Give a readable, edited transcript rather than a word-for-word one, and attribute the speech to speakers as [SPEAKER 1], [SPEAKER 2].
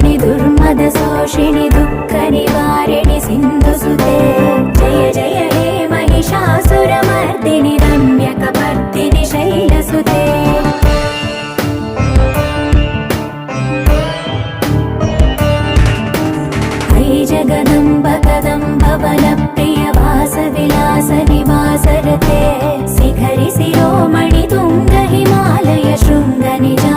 [SPEAKER 1] नाशिनि दुर्मदशोषिणि दुःखनिवारिणि सिन्धुसुते जय जय हे महिषासुरमर्दिनि रम्यकपर्दिनि शैलसुते जगदम्ब कदम्ब वनप्रिय वासविलास निवासरते शिखरि शिरोमणि तुङ्ग हिमालय शृङ्ग निजा